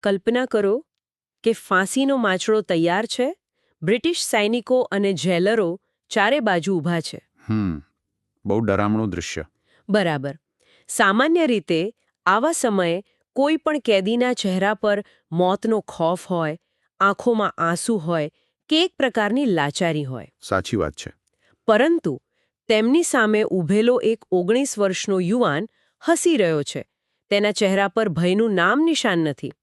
કલ્પના કરો કે ફાંસીનો માછડો તૈયાર છે, બ્રિટિશ સૈનિકો અને જેલરો ચારે બાજુ ઊભા છે. બહુ ડરામણું દૃશ્ય. બરાબર. સામાન્ય રીતે આવા સમયે કોઈ પણ કેદીના ચહેરા પર મોતનો ખૌફ હોય, આંખોમાં આંસુ હોય કે એક પ્રકારની લાચારી હોય. સાચી વાત છે. પરંતુ તેમની સામે ઊભેલો એક 19 વર્ષનો યુવાન હસી રહ્યો છે. તેના ચહેરા પર ભયનું નામ નિશાન નથી.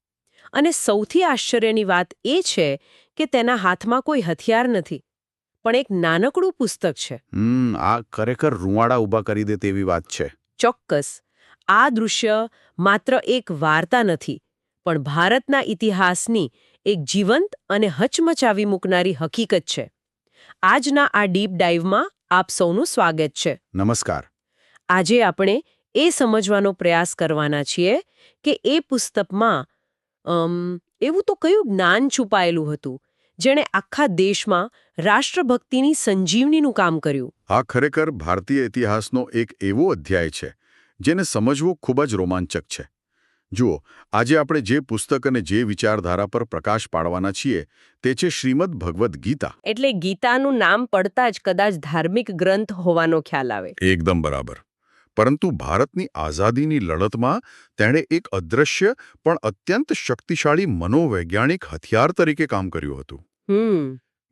અને સૌથી આશ્ચર્યની વાત એ છે કે તેના હાથમાં કોઈ હથિયાર નથી, પણ એક નાનકડું પુસ્તક છે. આ ખરેખર રૂંવાડા ઊભા કરી દે તેવી વાત છે. ચોક્કસ. આ દૃશ્ય માત્ર એક વાર્તા નથી, પણ ભારતના ઇતિહાસની એક જીવંત અને હચમચાવી મૂકનારી હકીકત છે. આજના આ ડીપ ડાઇવમાં આપ સૌનું સ્વાગત છે. નમસ્કાર. આજે આપણે એ સમજવાનો પ્રયાસ કરવાના છીએ કે એ પુસ્તકમાં એવું તો કયું જ્ઞાન છુપાયેલું હતું જેણે આખા દેશમાં રાષ્ટ્રભક્તિની સંજીવનીનું કામ કર્યું. આ ખરેખર ભારતીય ઇતિહાસનો એક એવો અધ્યાય છે જેને સમજવું ખૂબ જ રોમાંચક છે. જુઓ, આજે આપણે જે પુસ્તક અને જે વિચારધારા પર પ્રકાશ પાડવાના છીએ તે છે શ્રીમદ ભગવદ્ ગીતા. એટલે ગીતાનું નામ પડતા જ કદાચ ધાર્મિક ગ્રંથ હોવાનો ખ્યાલ આવે. એકદમ બરાબર. પરંતુ ભારતની આઝાદીની લડતમાં તેણે એક અદૃશ્ય પણ અત્યંત શક્તિશાળી મનોવૈજ્ઞાનિક હથિયાર તરીકે કામ કર્યું હતું.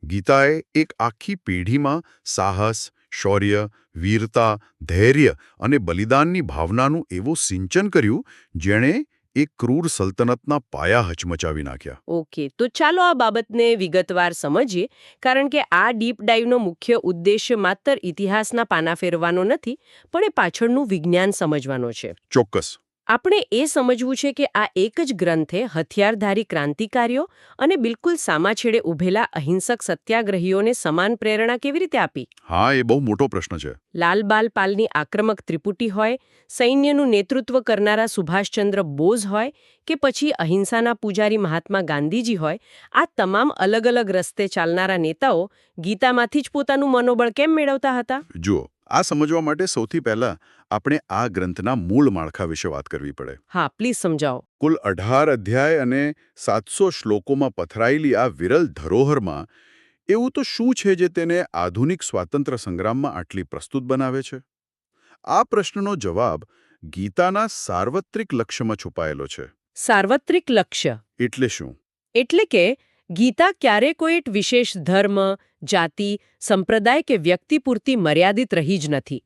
ગીતાએ એક આખી પેઢીમાં સાહસ, શૌર્ય, વીરતા, ધૈર્ય અને બલિદાનની ભાવનાનું એવું સિંચન કર્યું જેણે એક ક્રૂર સલ્તનતના પાયા હચમચાવી નાખ્યા. ઓકે, તો ચાલો આ બાબતને વિગતવાર સમજીએ, કારણ કે આ ડીપ ડાઇવનો મુખ્ય ઉદ્દેશ્ય માત્ર ઇતિહાસના પાના ફેરવાનો નથી, પણ એ પાછળનું વિજ્ઞાન સમજવાનો છે. ચોક્કસ. આપણે એ સમજવું છે કે આ એક જ ગ્રંથે હથિયારધારી ક્રાંતિકારીઓ અને બિલકુલ સામાછેડે ઊભેલા અહિંસક સત્યાગ્રહીઓને સમાન પ્રેરણા કેવી રીતે આપી. હા, એ બહુ મોટો પ્રશ્ન છે. લાલબાલ પાલની આક્રમક ત્રિપુટી હોય, સૈન્યનું નેતૃત્વ કરનારા સુભાષચંદ્ર બોઝ હોય કે પછી અહિંસાના પૂજારી મહાત્મા ગાંધીજી હોય, આ તમામ અલગ અલગ રસ્તે ચાલનારા નેતાઓ ગીતામાંથી જ પોતાનું મનોબળ કેમ મેળવતા હતા? જુઓ, આ સમજવા માટે સૌથી પહેલા આપણે આ ગ્રંથના મૂળ માળખા વિશે વાત કરવી પડે. હા, પ્લીઝ સમજાવો. કુલ 18 અધ્યાય અને 700 શ્લોકોમાં પથરાયેલી આ વિરલ ધરોહરમાં એવું તો શું છે જે તેને આધુનિક સ્વાતંત્ર્ય સંગ્રામમાં આટલી પ્રસ્તુત બનાવે છે? આ પ્રશ્નનો જવાબ ગીતાના સાર્વત્રિક લક્ષ્યમાં છુપાયેલો છે. સાર્વત્રિક લક્ષ્ય એટલે શું? એટલે કે ગીતા ક્યારે કોઈ એક વિશેષ ધર્મ, જાતિ, સંપ્રદાય કે વ્યક્તિ પૂરતી મર્યાદિત રહી જ નથી.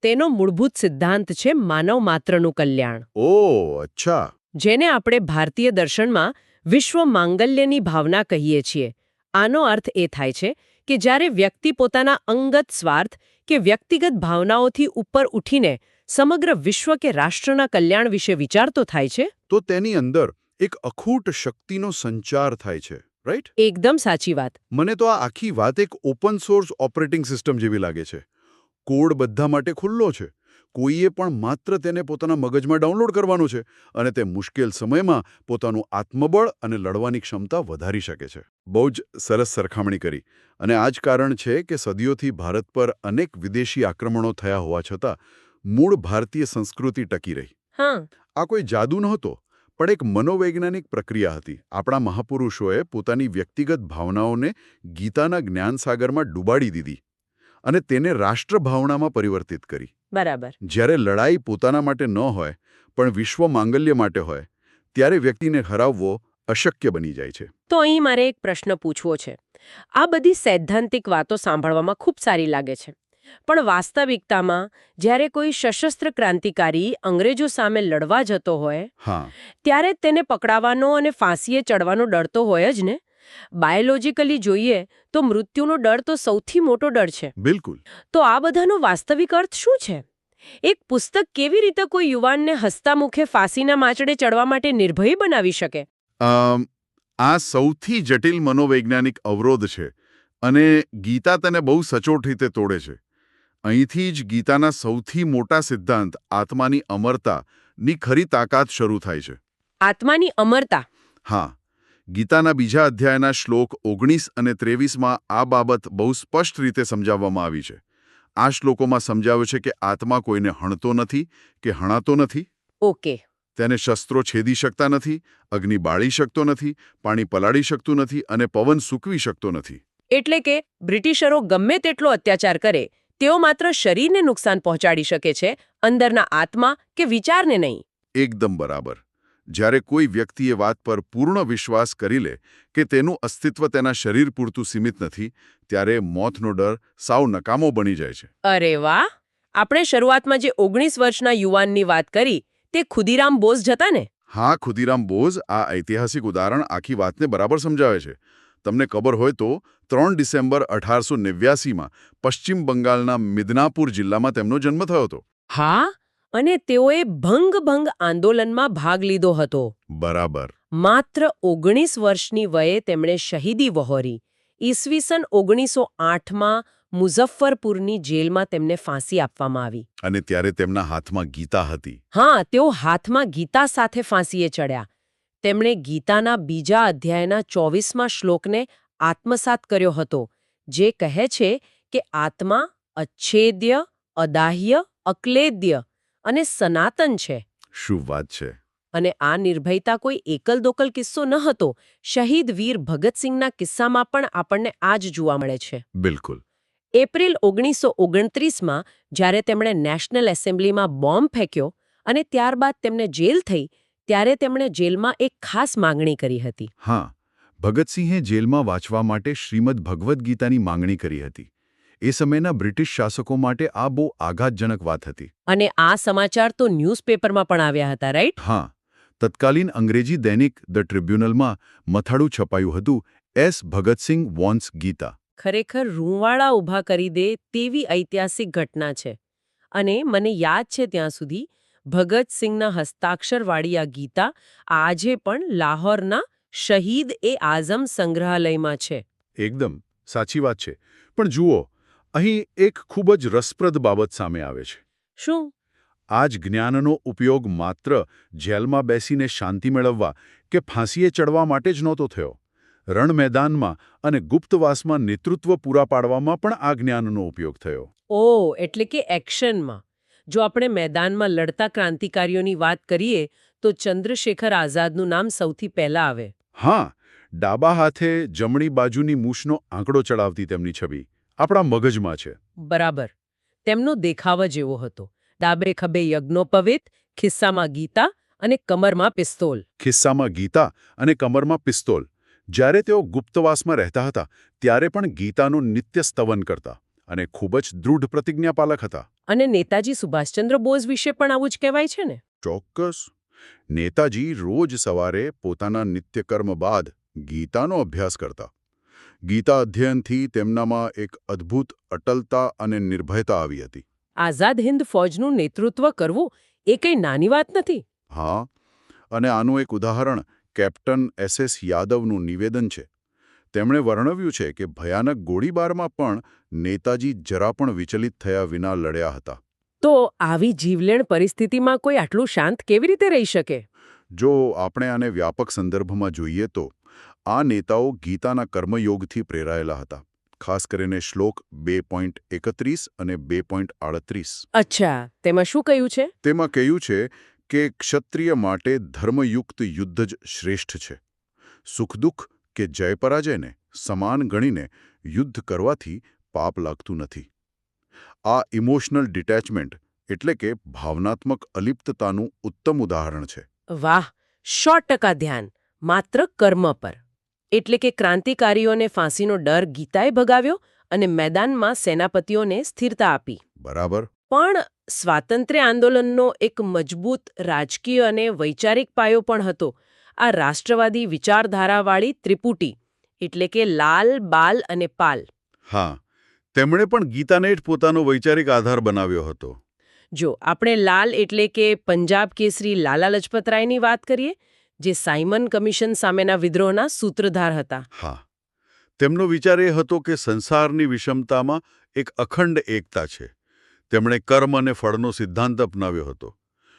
તેનો મૂળભૂત સિદ્ધાંત છે માનવ માત્રનું કલ્યાણ. ઓહ, અચ્છા. જેને આપણે ભારતીય દર્શનમાં વિશ્વ માંગલ્યની ભાવના કહીએ છીએ. આનો અર્થ એ થાય છે કે જ્યારે વ્યક્તિ પોતાના અંગત સ્વાર્થ કે વ્યક્તિગત ભાવનાઓથી ઉપર ઉઠીને સમગ્ર વિશ્વ કે રાષ્ટ્રના કલ્યાણ વિશે વિચારતો થાય છે, તો તેની અંદર એક અખૂટ શક્તિનો સંચાર થાય છે, રાઈટ? એકદમ સાચી વાત. મને તો આ આખી વાત એક ઓપન સોર્સ ઓપરેટિંગ સિસ્ટમ જેવી લાગે છે. કોડ બધા માટે ખુલ્લો છે. કોઈએ પણ માત્ર તેને પોતાના મગજમાં ડાઉનલોડ કરવાનો છે અને તે મુશ્કેલ સમયમાં પોતાનું આત્મબળ અને લડવાની ક્ષમતા વધારી શકે છે. બહુ જ સરસ સરખામણી કરી. અને આ જ કારણ છે કે સદીઓથી ભારત પર અનેક વિદેશી આક્રમણો થયા હોવા છતાં મૂળ ભારતીય સંસ્કૃતિ ટકી રહી. આ કોઈ જાદુ નહોતો, પણ એક મનોવૈજ્ઞાનિક પ્રક્રિયા હતી. આપણા મહાપુરુષોએ પોતાની વ્યક્તિગત ભાવનાઓને ગીતાના જ્ઞાનસાગરમાં ડૂબાડી દીધી અને તેને રાષ્ટ્રભાવનામાં પરિવર્તિત કરી. બરાબર. જ્યારે લડાઈ પોતાના માટે ન હોય પણ વિશ્વ માંગલ્ય માટે હોય, ત્યારે વ્યક્તિને હરાવવો અશક્ય બની જાય છે. તો અહીં મારે એક પ્રશ્ન પૂછવો છે. આ બધી સૈદ્ધાંતિક વાતો સાંભળવામાં ખૂબ સારી લાગે છે, પણ વાસ્તવિકતામાં જ્યારે કોઈ સશસ્ત્ર ક્રાંતિકારી અંગ્રેજો સામે લડવા જતો હોય, ત્યારે તેને પકડાવાનો અને ફાંસીએ ચડવાનો ડર તો હોય જ ને. બાયોલોજીકલી જોઈએ તો મૃત્યુનો ડર તો સૌથી મોટો ડર છે. બિલકુલ. તો આ બધાનો વાસ્તવિક અર્થ શું છે? એક પુસ્તક કેવી રીતે કોઈ યુવાનને હસતા મુખે ફાંસીના માચડે ચડવા માટે નિર્ભય બનાવી શકે? આ સૌથી જટિલ મનોવૈજ્ઞાનિક અવરોધ છે અને ગીતા તેને બહુ સચોટ રીતે તોડે છે. અહીંથી જ ગીતાના સૌથી મોટા સિદ્ધાંત આત્માની અમરતાની ખરી તાકાત શરૂ થાય છે. આત્માની અમરતા? હા. ગીતાના બીજા અધ્યાયના શ્લોક 19 અને 23માં આ બાબત બહુ સ્પષ્ટ રીતે સમજાવવામાં આવી છે. આ શ્લોકોમાં સમજાવ્યું છે કે આત્મા કોઈને હણતો નથી કે હણાતો નથી. ઓકે. તેને શસ્ત્રો છેદી શકતા નથી, અગ્નિ બાળી શકતો નથી, પાણી પલાળી શકતું નથી અને પવન સૂકવી શકતો નથી. એટલે કે બ્રિટિશરો ગમે તેટલો અત્યાચાર કરે, તેઓ માત્ર શરીરને નુકસાન પહોંચાડી શકે છે, અંદરના આત્મા કે વિચારને નહીં. એકદમ બરાબર. જ્યારે કોઈ વ્યક્તિ એ વાત પર પૂર્ણ વિશ્વાસ કરી લે કે તેનું અસ્તિત્વ તેના શરીર પૂરતું સીમિત નથી, ત્યારે મોતનો ડર સાવ નકામો બની જાય છે. અરે વાહ! આપણે શરૂઆતમાં જે 19 વર્ષના યુવાનની વાત કરી, તે ખુદીરામ બોઝ જ હતા ને? હા, ખુદીરામ બોઝ આ ઐતિહાસિક ઉદાહરણ આખી વાતને બરાબર સમજાવે છે. તમને ખબર હોય તો 3 ડિસેમ્બર 1889માં પશ્ચિમ બંગાળના મિદનાપુર જિલ્લામાં તેમનો જન્મ થયો હતો. હા, અને તેઓએ ભંગ આંદોલનમાં ભાગ લીધો હતો. બરાબર. માત્ર 19 વર્ષની વયે તેમણે શહીદી વહોરી. ઈસવીસન 1908માં મુઝફ્ફરપુરની જેલમાં તેમને ફાંસી આપવામાં આવી. અને ત્યારે તેમના હાથમાં ગીતા હતી. હા, તેઓ હાથમાં ગીતા સાથે ફાંસીએ ચડ્યા. તેમણે ગીતાના બીજા અધ્યાયના 24મા શ્લોકને આત્મસાત કર્યો હતો, જે કહે છે કે આત્મા અચ્છેદ્ય, અદાહ્ય, અક્લેદ્ય અને સનાતન છે. શું વાત છે! અને આ નિર્ભયતા કોઈ એકલ-દોકલ કિસ્સો ન હતો. શહીદ વીર ભગતસિંહના કિસ્સામાં પણ આપણને આ જ જોવા મળે છે. બિલકુલ. એપ્રિલ 1929માં જ્યારે તેમણે નેશનલ એસેમ્બલીમાં બોમ્બ ફેંક્યો અને ત્યારબાદ તેમને જેલ થઈ, ત્યારે તેમણે જેલમાં એક ખાસ માંગણી કરી હતી. હા, ભગતસિંહે જેલમાં વાંચવા માટે શ્રીમદ ભગવદ્ ગીતાની માંગણી કરી હતી. એ સમયના બ્રિટિશ શાસકો માટે આ બહુ આઘાતજનક વાત હતી. અને આ સમાચાર તો ન્યૂઝપેપરમાં પણ આવ્યા હતા, રાઈટ? હા, તત્કાલીન અંગ્રેજી દૈનિક ધ ટ્રિબ્યુનલમાં મથાળું છપાયું હતું, એસ ભગતસિંહ વોન્ટ્સ ગીતા. ખરેખર રૂંવાળા ઊભા કરી દે તેવી ઐતિહાસિક ઘટના છે. અને મને યાદ છે ત્યાં સુધી, ભગતસિંહના હસ્તાક્ષરવાળી આ ગીતા આજે પણ લાહોરના શહીદ-એ-આઝમ સંગ્રહાલયમાં છે. એકદમ સાચી વાત છે. પણ જુઓ, અહીં એક ખૂબ જ રસપ્રદ બાબત સામે આવે છે. શું? આ જ જ્ઞાનનો ઉપયોગ માત્ર જેલમાં બેસીને શાંતિ મેળવવા કે ફાંસીએ ચડવા માટે જ નહોતો થયો. રણ મેદાનમાં અને ગુપ્તવાસમાં નેતૃત્વ પૂરા પાડવામાં પણ આ જ્ઞાનનો ઉપયોગ થયો. ઓહ, એટલે કે એક્શનમાં. જો આપણે મેદાનમાં લડતા ક્રાંતિકારીઓની વાત કરીએ તો ચંદ્રશેખર આઝાદનું નામ સૌથી પહેલા આવે. હા, ડાબા હાથે જમણી બાજુની મૂછનો આંકડો ચડાવતી તેમની છબી આપણા મગજમાં છે. બરાબર. તેમનો દેખાવ જેવો હતો. ડાબે ખભે યજ્ઞોપવિત, ખિસ્સામાં ગીતા અને કમરમાં પિસ્તોલ. ખિસ્સામાં ગીતા અને કમરમાં પિસ્તોલ. જ્યારે તેઓ ગુપ્તવાસમાં રહેતા હતા ત્યારે પણ ગીતાનું નિત્ય સ્તવન કરતા અને ખૂબ જ દૃઢ પ્રતિજ્ઞાપાલક હતા. અને નેતાજી સુભાષચંદ્ર બોઝ વિશે પણ આવું જ કહેવાય છે ને? ચોક્કસ. નેતાજી રોજ સવારે પોતાના નિત્યકર્મ બાદ ગીતાનો અભ્યાસ કરતા. ગીતા અધ્યયનથી તેમનામાં એક અદ્ભુત અટલતા અને નિર્ભયતા આવી હતી. આઝાદ હિન્દ ફૌજનું નેતૃત્વ કરવું એ કંઈ નાની વાત નથી. હા, અને આનું એક ઉદાહરણ કેપ્ટન એસ.એસ. યાદવનું નિવેદન છે. તેમણે વર્ણવ્યું છે કે ભયાનક ગોળીબારમાં પણ નેતાજી જરા પણ વિચલિત થયા વિના લડ્યા હતા. તો આવી જીવલેણ પરિસ્થિતિમાં કોઈ આટલું શાંત કેવી રીતે રહી શકે? જો આપણે આને વ્યાપક સંદર્ભમાં જોઈએ તો આ નેતાઓ ગીતાના કર્મયોગથી પ્રેરાયેલા હતા. ખાસ કરીને શ્લોક 2.31 અને 2.38. અચ્છા, તેમાં શું કહ્યું છે? તેમાં કહ્યું છે કે ક્ષત્રિય માટે ધર્મયુક્ત યુદ્ધ જ શ્રેષ્ઠ છે. સુખ-દુઃખ કે જય-પરાજયને સમાન ગણીને યુદ્ધ કરવાથી પાપ લાગતું નથી. આ ઇમોશનલ ડિટેચમેન્ટ એટલે કે ભાવનાત્મક અલિપ્તતાનું ઉત્તમ ઉદાહરણ છે. વાહ! 100% ધ્યાન માત્ર કર્મ પર. એટલે કે ક્રાંતિકારીઓને ફાંસીનો ડર ગીતાએ ભગાવ્યો અને મેદાનમાં સેનાપતિઓને સ્થિરતા આપી. બરાબર. પણ સ્વાતંત્ર્ય આંદોલનનો એક મજબૂત રાજકીય અને વૈચારિક પાયો પણ હતો. આ રાષ્ટ્રવાદી વિચારધારાવાળી ત્રિપુટી, એટલે કે લાલ, બાલ અને પાલ. હા, તેમણે પણ ગીતાને જ પોતાનો વૈચારિક આધાર બનાવ્યો હતો. જો આપણે લાલ એટલે કે પંજાબ કેસરી લાલા લજપતરાયની વાત કરીએ, જે સાયમન કમિશન સામેના વિદ્રોહના સૂત્રધાર હતા. હા, તેમનો વિચાર એ હતો કે સંસારની વિષમતામાં એક અખંડ એકતા છે. તેમણે કર્મ અને ફળનો સિદ્ધાંત અપનાવ્યો હતો.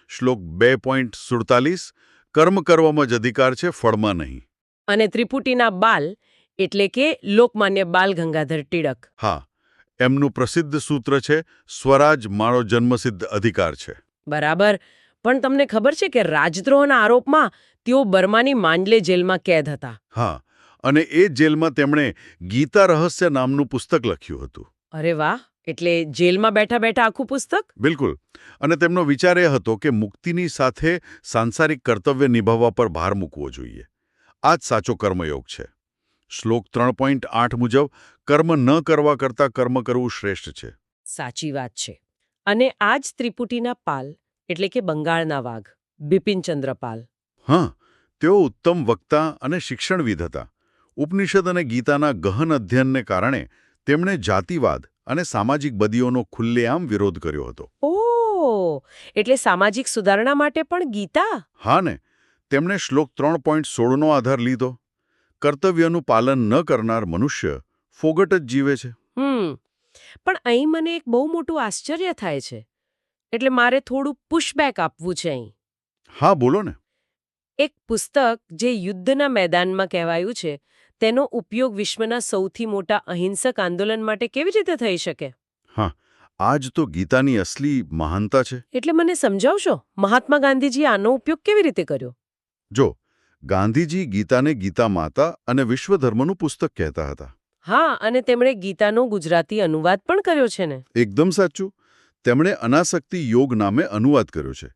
શ્લોક 2.47 કર્મ કરવામાં જ અધિકાર છે, ફળમાં નહીં. અને ત્રિપુટીના બાલ એટલે કે લોકમાન્ય બાલ ગંગાધર ટિળક. હા, એમનું પ્રસિદ્ધ સૂત્ર છે સ્વરાજ મારો જન્મસિદ્ધ અધિકાર છે. બરાબર. પણ તમને ખબર છે કે રાજદ્રોહના આરોપમાં તેઓ બર્માની માંડલે જેલમાં કેદ હતા. હા, અને એ જ જેલમાં તેમણે ગીતા રહસ્ય નામનું પુસ્તક લખ્યું હતું. અરે વાહ! એટલે જેલમાં બેઠા બેઠા આખું પુસ્તક? બિલકુલ. અને તેમનો વિચાર એ હતો કે મુક્તિની સાથે સાંસારિક કર્તવ્ય નિભાવવા પર ભાર મૂકવો જોઈએ. આ જ સાચો કર્મયોગ છે. શ્લોક 3.8 મુજબ કર્મ ન કરવા કરતાં કર્મ કરવું શ્રેષ્ઠ છે. સાચી વાત છે. અને આ જ ત્રિપુટીના પાલ એટલે કે બંગાળના વાઘ બિપિનચંદ્ર પાલ. હા, તેઓ ઉત્તમ વક્તા અને શિક્ષણવિદ હતા. ઉપનિષદ અને ગીતાના ગહન અધ્યયનને કારણે તેમણે જાતિવાદ અને સામાજિક બદીઓનો ખુલ્લેઆમ વિરોધ કર્યો હતો. ઓહ! એટલે સામાજિક સુધારણા માટે પણ ગીતા? હા ને, તેમણે શ્લોક 3.16નો આધાર લીધો. કર્તવ્યનું પાલન ન કરનાર મનુષ્ય ફોગટ જ જીવે છે. પણ અહીં મને એક બહુ મોટું આશ્ચર્ય થાય છે. એટલે મારે થોડું પુશબેક આપવું છે અહીં. હા, બોલો ને. એક પુસ્તક જે યુદ્ધના મેદાનમાં કહેવાયું છે તેનો ઉપયોગ વિશ્વના સૌથી મોટા અહિંસક આંદોલન માટે કેવી રીતે થઈ શકે? હા, આ જ તો ગીતાની અસલી મહાનતા છે. એટલે મને સમજાવશો મહાત્મા ગાંધીજીએ આનો ઉપયોગ કેવી રીતે કર્યો? જો, ગાંધીજી ગીતાને ગીતા માતા અને વિશ્વધર્મનું પુસ્તક કહેતા હતા. હા, અને તેમણે ગીતાનો ગુજરાતી અનુવાદ પણ કર્યો છે ને? એકદમ સાચું. તેમણે અનાસક્તિ યોગ નામે અનુવાદ કર્યો છે.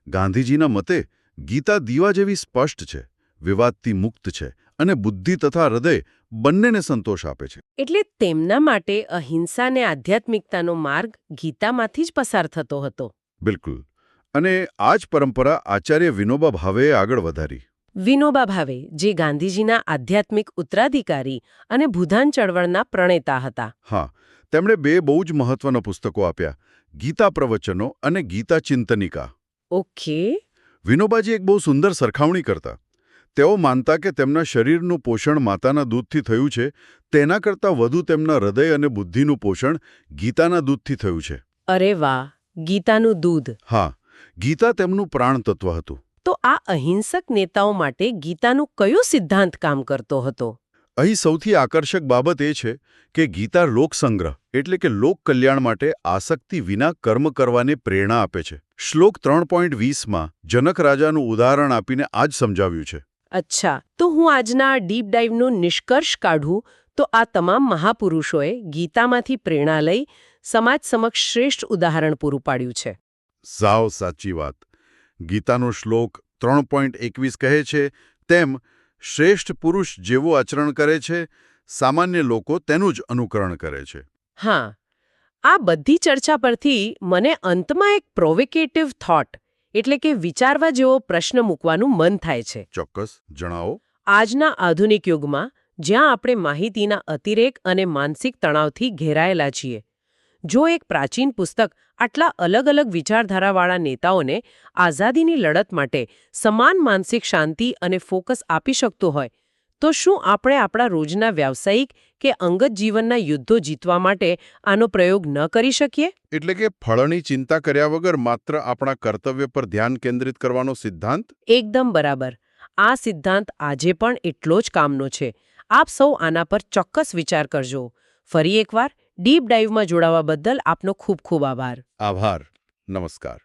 ગાંધીજીના મતે ગીતા દીવા જેવી સ્પષ્ટ છે, વિવાદથી મુક્ત છે અને બુદ્ધિ તથા હૃદય બંનેને સંતોષ આપે છે. એટલે તેમના માટે અહિંસા અને આધ્યાત્મિકતાનો માર્ગ ગીતામાંથી જ પસાર થતો હતો. બિલકુલ. અને આ જ પરંપરા આચાર્ય વિનોબા ભાવેએ આગળ વધારી. વિનોબા ભાવે, જે ગાંધીજીના આધ્યાત્મિક ઉત્તરાધિકારી અને ભૂદાન ચળવળના પ્રણેતા હતા. હા, તેમણે બે બહુ જ મહત્વના પુસ્તકો આપ્યા, ગીતા પ્રવચનો અને ગીતા ચિંતનિકા. ઓકે. વિનોબાજી એક બહુ સુંદર સરખામણી કરતા. તેઓ માનતા કે તેમના શરીરનું પોષણ માતાના દૂધથી થયું છે, તેના કરતાં વધુ તેમના હૃદય અને બુદ્ધિનું પોષણ ગીતાના દૂધથી થયું છે. અરે વાહ! ગીતાનું દૂધ. હા, ગીતા તેમનું પ્રાણ તત્વ હતું. તો આ અહિંસક નેતાઓ માટે ગીતાનું કયો સિદ્ધાંત કામ કરતો હતો? અહીં સૌથી આકર્ષક બાબત એ છે કે ગીતા લોકસંગ્રહ એટલે કે લોક કલ્યાણ માટે આસક્તિ વિના કર્મ કરવાની પ્રેરણા આપે છે. શ્લોક 3.20માં જનક રાજાનું ઉદાહરણ આપીને આ જ સમજાવ્યું છે. અચ્છા, તો હું આજના ડીપ ડાઇવનો નિષ્કર્ષ કાઢું તો આ તમામ મહાપુરુષોએ ગીતામાંથી પ્રેરણા લઈ સમાજ સમક્ષ શ્રેષ્ઠ ઉદાહરણ પૂરું પાડ્યું છે. સાવ સાચી વાત. ગીતાનો શ્લોક 3.21 કહે છે તેમ શ્રેષ્ઠ પુરુષ જેવું આચરણ કરે છે, સામાન્ય લોકો તેનું જ અનુકરણ કરે છે. હા, આ બધી ચર્ચા પરથી મને અંતમાં એક પ્રોવોકેટિવ થોટ એટલે કે વિચારવા જેવો પ્રશ્ન મૂકવાનું મન થાય છે. ચોક્કસ, જણાવો. આજના આધુનિક યુગમાં જ્યાં આપણે માહિતીના અતિરેક અને માનસિક તણાવથી ઘેરાયેલા છીએ, જો એક પ્રાચીન પુસ્તક આટલા અલગ અલગ વિચારધારાવાળા નેતાઓને આઝાદીની લડત માટે સમાન માનસિક શાંતિ અને ફોકસ આપી શકતો હોય, તો શું આપણે આપણા રોજના વ્યાવસાયિક કે અંગત જીવનના યુદ્ધો જીતવા માટે આનો પ્રયોગ ન કરી શકીએ? એટલે કે ફળની ચિંતા કર્યા વગર માત્ર આપણા કર્તવ્ય પર ધ્યાન કેન્દ્રિત કરવાનો સિદ્ધાંત? એકદમ બરાબર. આ સિદ્ધાંત આજે પણ એટલો જ કામનો છે. આપ સૌ આના પર ચોક્કસ વિચાર કરજો. ફરી એકવાર ડીપ ડાઇવમાં જોડાવા બદલ આપનો ખૂબ ખૂબ આભાર. આભાર. નમસ્કાર.